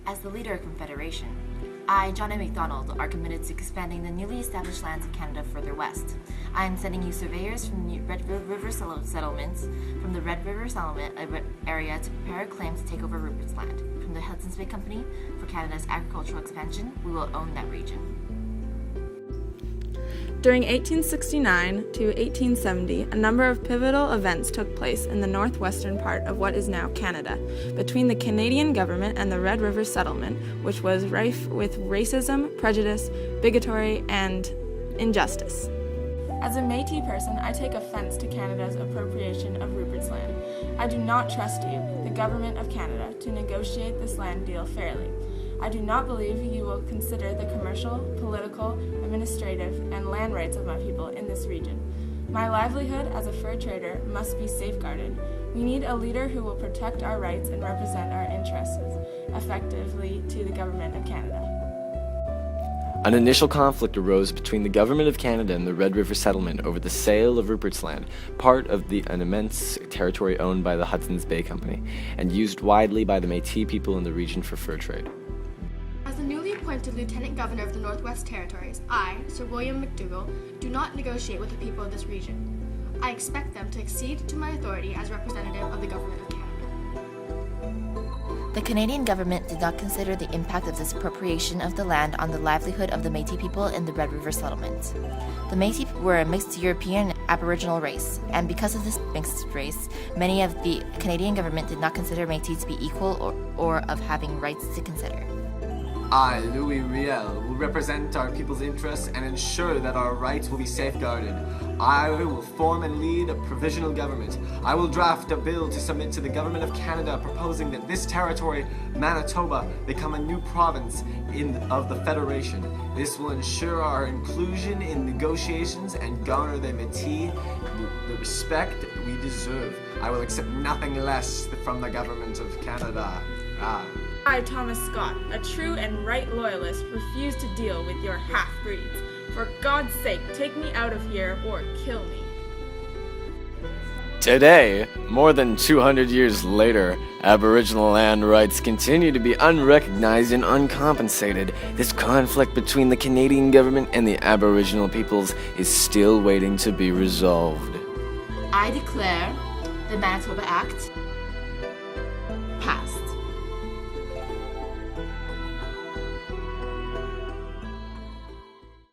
As the leader of Confederation, I, John A. MacDonald, are committed to expanding the newly established lands of Canada further west. I am sending you surveyors from the Red River settlements, from the Red River settlement area to prepare a claim to take over Rupert's Land. From the Hudson's Bay Company, for Canada's agricultural expansion, we will own that region. During 1869 to 1870, a number of pivotal events took place in the northwestern part of what is now Canada, between the Canadian government and the Red River settlement, which was rife with racism, prejudice, bigotry, and injustice. As a Métis person, I take offense to Canada's appropriation of Rupert's Land. I do not trust you, the Government of Canada, to negotiate this land deal fairly. I do not believe you will consider the commercial, political, administrative, and land rights of my people in this region. My livelihood as a fur trader must be safeguarded. We need a leader who will protect our rights and represent our interests effectively to the Government of Canada. An initial conflict arose between the Government of Canada and the Red River settlement over the sale of Rupert's Land, part of an immense territory owned by the Hudson's Bay Company, and used widely by the Métis people in the region for fur trade. As the newly appointed Lieutenant Governor of the Northwest Territories, I, Sir William McDougall, do not negotiate with the people of this region. I expect them to accede to my authority as representative of the Government of Canada. The Canadian government did not consider the impact of this appropriation of the land on the livelihood of the Métis people in the Red River settlement. The Métis were a mixed European Aboriginal race, and because of this mixed race, many of the Canadian government did not consider Métis to be equal or of having rights to consider. I, Louis Riel, will represent our people's interests and ensure that our rights will be safeguarded. I will form and lead a provisional government. I will draft a bill to submit to the Government of Canada proposing that this territory, Manitoba, become a new province of the Federation. This will ensure our inclusion in negotiations and garner the Métis the respect we deserve. I will accept nothing less from the Government of Canada. I, Thomas Scott, a true and right loyalist, refuse to deal with your half-breeds. For God's sake, take me out of here or kill me. Today, more than 200 years later, Aboriginal land rights continue to be unrecognized and uncompensated. This conflict between the Canadian government and the Aboriginal peoples is still waiting to be resolved. I declare the Manitoba Act